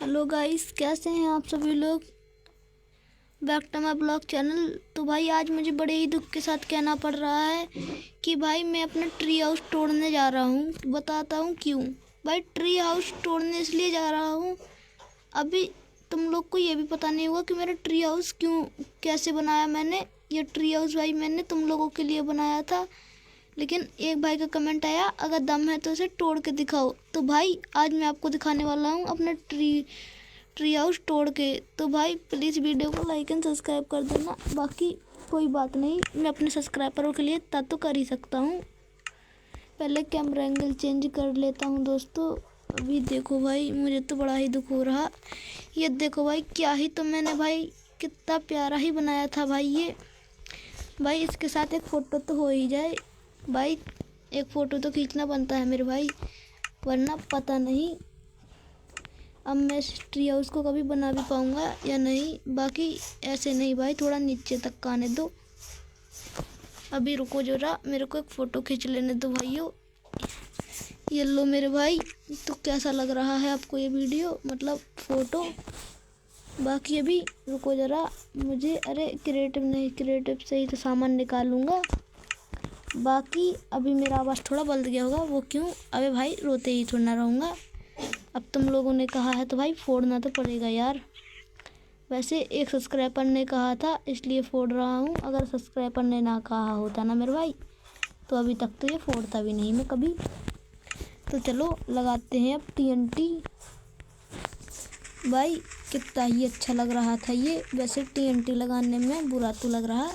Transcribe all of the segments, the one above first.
Hello guys, कैसे हैं आप सभी लोग। Back to my blog channel. तो भाई आज मुझे बड़े ही दुख के साथ कहना पड़ रहा है कि भाई मैं अपना ट्री हाउस तोड़ने जा रहा हूँ। बताता हूँ क्यों। भाई ट्री हाउस तोड़ने इसलिए जा रहा हूँ, अभी तुम लोग को ये भी पता नहीं होगा कि मेरा ट्री हाउस कैसे बनाया मैंने। ये ट्री हाउस भाई मैंने तुम लोगों के लिए बनाया था, लेकिन एक भाई का कमेंट आया अगर दम है तो इसे तोड़ के दिखाओ। तो भाई आज मैं आपको दिखाने वाला हूँ अपना ट्री हाउस तोड़ के। तो भाई प्लीज़ वीडियो को लाइक एंड सब्सक्राइब कर देना। बाकी कोई बात नहीं, मैं अपने सब्सक्राइबरों के लिए इतना तो कर ही सकता हूँ। पहले कैमरा एंगल चेंज कर लेता हूँ दोस्तों। अभी देखो भाई, मुझे तो बड़ा ही दुख हो रहा। ये देखो भाई, क्या ही तो मैंने भाई कितना प्यारा ही बनाया था भाई ये। भाई इसके साथ एक फ़ोटो तो हो ही जाए भाई, एक फ़ोटो तो खींचना बनता है मेरे भाई, वरना पता नहीं अब मैं इस ट्री हाउस को कभी बना भी पाऊँगा या नहीं। बाकी ऐसे नहीं भाई, थोड़ा नीचे तक का आने दो। अभी रुको जरा, मेरे को एक फ़ोटो खींच लेने दो भाइयों। ये लो मेरे भाई, तो कैसा लग रहा है आपको ये वीडियो, मतलब फ़ोटो। बाकी अभी रुको ज़रा, मुझे अरे क्रिएटिव से ही तो सामान निकालूंगा। बाकी अभी मेरा आवाज़ थोड़ा बदल गया होगा, वो क्यों, अबे भाई रोते ही थोड़ा ना रहूँगा। अब तुम लोगों ने कहा है तो भाई फोड़ना तो पड़ेगा यार। वैसे एक सब्सक्राइबर ने कहा था इसलिए फोड़ रहा हूँ, अगर सब्सक्राइबर ने ना कहा होता ना मेरे भाई तो अभी तक तो ये फोड़ता भी नहीं मैं कभी। तो चलो लगाते हैं अब TNT। भाई कितना ही अच्छा लग रहा था ये। वैसे TNT लगाने में बुरा तो लग रहा,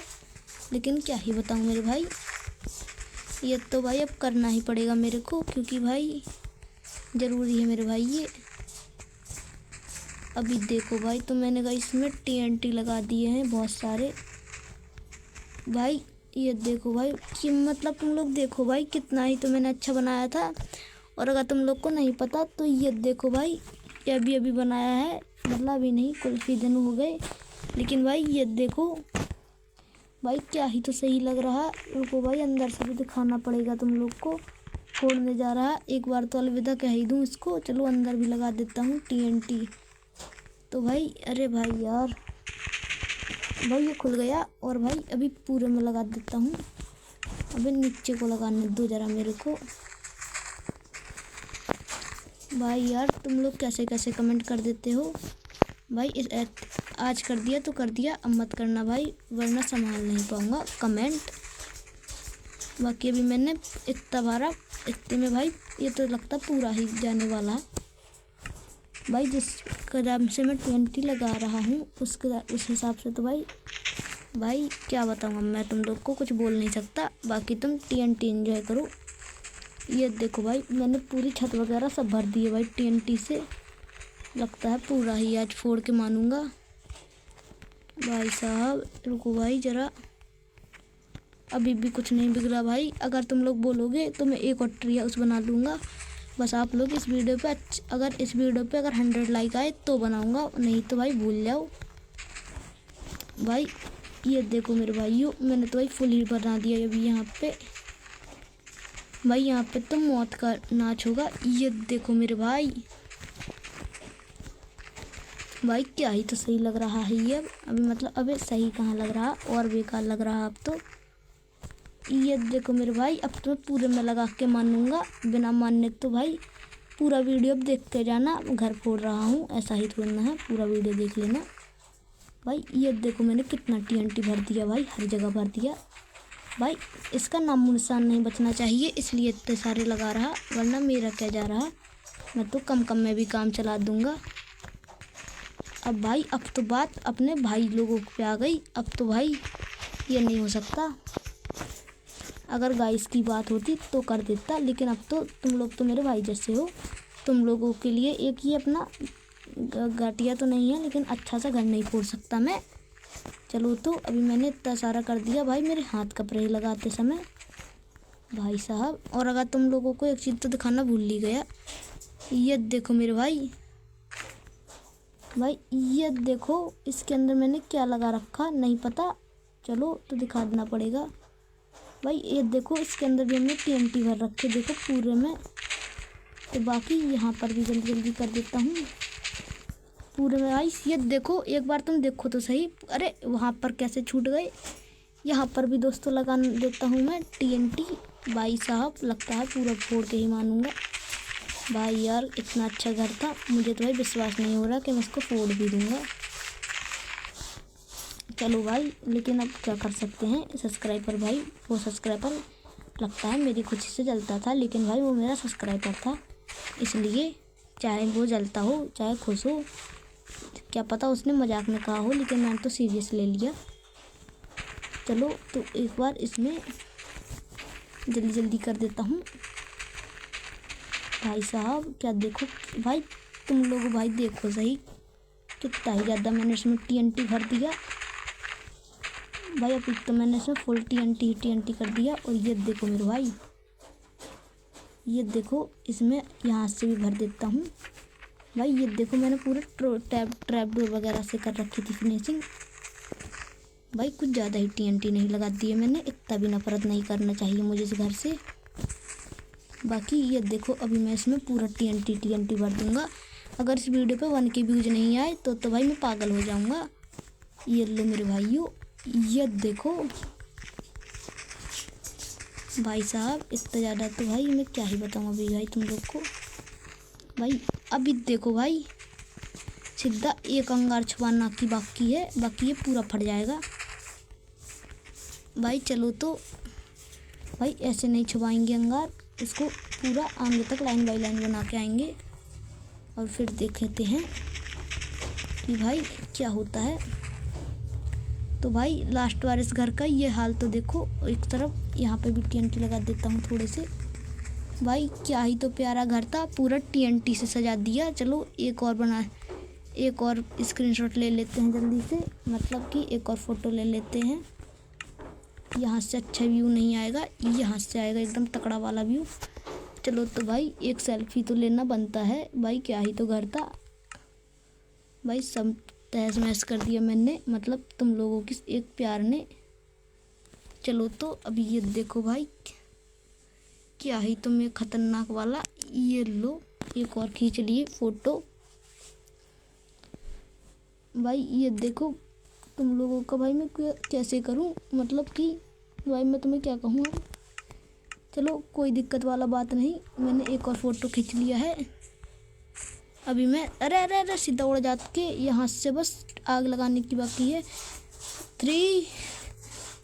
लेकिन क्या ही बताऊँ मेरे भाई, ये तो भाई अब करना ही पड़ेगा मेरे को, क्योंकि भाई ज़रूरी है मेरे भाई ये। अभी देखो भाई, तो मैंने कहा इसमें TNT लगा दिए हैं बहुत सारे भाई। ये देखो भाई कि मतलब तुम लोग देखो भाई कितना ही तो मैंने अच्छा बनाया था। और अगर तुम लोग को नहीं पता तो ये देखो भाई, ये अभी बनाया है, मतलब अभी नहीं, कुछ ही दिन हो गए। लेकिन भाई ये देखो भाई, क्या ही तो सही लग रहा। रुको भाई, अंदर से भी दिखाना पड़ेगा तुम लोग को। फोड़ने जा रहा, एक बार तो अलविदा कह ही दूँ इसको। चलो अंदर भी लगा देता हूँ TNT। तो भाई अरे भाई यार, भाई ये खुल गया। और भाई अभी पूरे में लगा देता हूँ। अभी नीचे को लगाने दो ज़रा मेरे को। भाई यार तुम लोग कैसे कैसे कमेंट कर देते हो भाई। आज कर दिया तो कर दिया, अब मत करना भाई, वरना संभाल नहीं पाऊँगा कमेंट। बाकी अभी मैंने इतना बारा, इतने में भाई ये तो लगता पूरा ही जाने वाला है भाई। जिस कदम से मैं TNT लगा रहा हूँ उस हिसाब से तो भाई क्या बताऊँ, मैं तुम लोग को कुछ बोल नहीं सकता। बाकी तुम TNT एंजॉय करो। ये देखो भाई, मैंने पूरी छत वगैरह सब भर दी है भाई TNT से। लगता है पूरा ही आज फोड़ के मानूंगा भाई साहब। रुको भाई ज़रा, अभी भी कुछ नहीं बिगड़ा भाई। अगर तुम लोग बोलोगे तो मैं एक और ट्री हाउस बना लूँगा। बस आप लोग इस वीडियो पे अगर 100 लाइक आए तो बनाऊँगा, नहीं तो भाई भूल जाओ भाई। ये देखो मेरे भाइयों, मैंने तो भाई फुल ही बना दिया अभी यहाँ पे भाई। यहाँ पे तो मौत का नाच होगा। ये देखो मेरे भाई, भाई क्या ही तो सही लग रहा है ये। अभी मतलब अबे सही कहाँ लग रहा, और बेकार लग रहा अब तो। ये देखो मेरे भाई, अब तो मैं पूरे में लगा के मानूंगा, बिना मानने तो भाई पूरा वीडियो अब देखते जाना। घर फोड़ रहा हूँ ऐसा ही थोड़ा है, पूरा वीडियो देख लेना भाई। ये देखो मैंने कितना TNT भर दिया भाई, हर जगह भर दिया भाई। इसका नामो निशान नहीं बचना चाहिए, इसलिए इतने सारे लगा रहा, वरना मेरा क्या जा रहा, मैं तो कम में भी काम चला दूँगा। अब भाई अब तो बात अपने भाई लोगों पे आ गई। अब तो भाई ये नहीं हो सकता। अगर गाइस की बात होती तो कर देता, लेकिन अब तो तुम लोग तो मेरे भाई जैसे हो। तुम लोगों के लिए एक ही अपना घटिया तो नहीं है, लेकिन अच्छा सा घर नहीं फोड़ सकता मैं। चलो तो अभी मैंने इतना सारा कर दिया भाई, मेरे हाथ कप रहे लगाते समय भाई साहब। और अगर तुम लोगों को एक चीज़ तो दिखाना भूल ही गया, ये देखो मेरे भाई, ये देखो इसके अंदर मैंने क्या लगा रखा नहीं पता, चलो तो दिखा देना पड़ेगा भाई। ये देखो इसके अंदर भी हमने TNT भर रखे, देखो पूरे में। तो बाकी यहाँ पर भी जल्दी कर देता हूँ। पूरे में भाई ये देखो, एक बार तुम देखो तो सही। अरे वहाँ पर कैसे छूट गए। यहाँ पर भी दोस्तों लगा देता हूँ मैं TNT। भाई साहब लगता है पूरा फोड़ के ही मानूंगा। भाई यार इतना अच्छा घर था, मुझे तो भाई विश्वास नहीं हो रहा कि मैं इसको फोड़ भी दूंगा। चलो भाई, लेकिन अब क्या कर सकते हैं। सब्सक्राइबर भाई, वो सब्सक्राइबर लगता है मेरी खुशी से जलता था, लेकिन भाई वो मेरा सब्सक्राइबर था, इसलिए चाहे वो जलता हो चाहे खुश हो, क्या पता उसने मजाक में कहा हो, लेकिन मैंने तो सीरियस ले लिया। चलो तो एक बार इसमें जल्दी जल्दी कर देता हूँ। भाई साहब क्या देखो भाई, तुम लोग भाई देखो सही कितना ही ज़्यादा मैंने इसमें TNT भर दिया भाई। अब तो मैंने इसमें फुल TNT कर दिया। और ये देखो मेरे भाई, ये देखो इसमें यहाँ से भी भर देता हूँ भाई। ये देखो मैंने पूरे ट्रैप डोर वगैरह से कर रखी थी फिनिशिंग भाई। कुछ ज़्यादा ही TNT नहीं लगा दिए मैंने, इतना भी नफरत नहीं करना चाहिए मुझे इस घर से। बाकी ये देखो अभी मैं इसमें पूरा TNT भर दूंगा। अगर इस वीडियो पे 1 के व्यूज नहीं आए तो भाई मैं पागल हो जाऊंगा। ये लो मेरे भाइयों, ये देखो भाई साहब इतना ज़्यादा तो भाई मैं क्या ही बताऊँ अभी भाई तुम लोग को। भाई अभी देखो भाई, सीधा एक अंगार छुपाना की बाकी है, बाकी ये पूरा फट जाएगा भाई। चलो तो भाई ऐसे नहीं छुपाएंगे अंगार, इसको पूरा आगे तक लाइन बाई लाइन बना के आएंगे और फिर देख लेते हैं कि भाई क्या होता है। तो भाई लास्ट बार इस घर का ये हाल तो देखो। एक तरफ यहाँ पे भी TNT लगा देता हूँ थोड़े से भाई। क्या ही तो प्यारा घर था, पूरा TNT से सजा दिया। चलो एक और स्क्रीनशॉट ले लेते हैं जल्दी से, मतलब कि एक और फ़ोटो ले लेते हैं। यहाँ से अच्छा व्यू नहीं आएगा, यहाँ से आएगा एकदम तकड़ा वाला व्यू। चलो तो भाई एक सेल्फी तो लेना बनता है भाई। क्या ही तो घर था भाई, सब तहस महस कर दिया मैंने, मतलब तुम लोगों की एक प्यार ने। चलो तो अभी ये देखो भाई, क्या ही तो मैं खतरनाक वाला। ये लो एक और खींच लिए फ़ोटो भाई। ये देखो तुम लोगों का भाई मैं कैसे करूं, मतलब कि भाई मैं तुम्हें क्या कहूँ। चलो कोई दिक्कत वाला बात नहीं, मैंने एक और फ़ोटो खींच लिया है। अभी मैं अरे सीधा उड़ जा के यहाँ से बस आग लगाने की बाकी है। 3,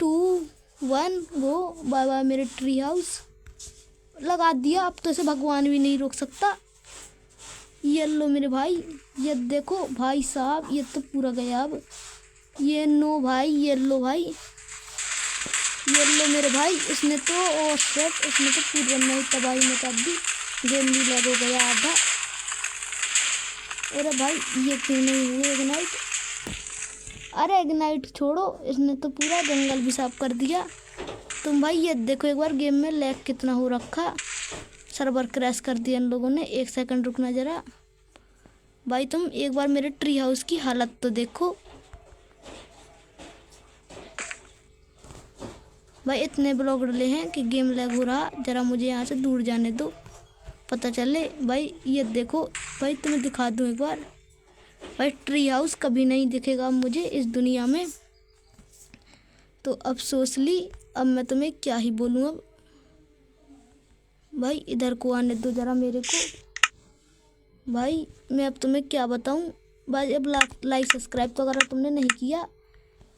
2, 1 गो। बाय बाय मेरे ट्री हाउस। लगा दिया, अब तो इसे भगवान भी नहीं रोक सकता। ये लो मेरे भाई, ये देखो भाई साहब, ये तो पूरा गया अब। ये नो भाई, ये लो भाई, ये लो मेरे भाई। इसने तो और सेट, इसने तो पूरा नई तबाही मचा दी। गेम भी लग हो गया आधा। अरे भाई ये क्यों नहीं हुए इग्नाइट। अरे इग्नाइट छोड़ो, इसने तो पूरा जंगल भी साफ कर दिया। तुम भाई ये देखो एक बार गेम में लैग कितना हो रखा, सर्वर क्रैश कर दिया इन लोगों ने। 1 सेकंड रुकना ज़रा भाई। तुम एक बार मेरे ट्री हाउस की हालत तो देखो भाई। इतने ब्लॉक डले हैं कि गेम लैग हो रहा। ज़रा मुझे यहाँ से दूर जाने दो, पता चले भाई। ये देखो भाई, तुम्हें दिखा दूँ एक बार भाई। ट्री हाउस कभी नहीं दिखेगा मुझे इस दुनिया में, तो अफसोस ली। अब मैं तुम्हें क्या ही बोलूँ अब भाई। इधर को आने दो ज़रा मेरे को भाई। मैं अब तुम्हें क्या बताऊँ भाई। अब लाइक सब्सक्राइब तो अगर तुमने नहीं किया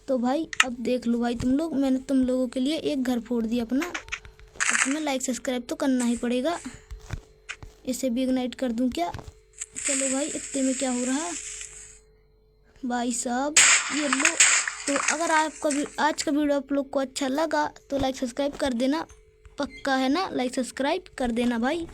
तो भाई अब देख लो भाई तुम लोग। मैंने तुम लोगों के लिए एक घर फोड़ दिया अपना, अब तुम्हें लाइक सब्सक्राइब तो करना ही पड़ेगा। इसे भी इग्नाइट कर दूं क्या। चलो भाई इतने में क्या हो रहा भाई साहब। ये लो। तो अगर आपका आज का वीडियो आप लोग को अच्छा लगा तो लाइक सब्सक्राइब कर देना, पक्का है ना। लाइक सब्सक्राइब कर देना भाई।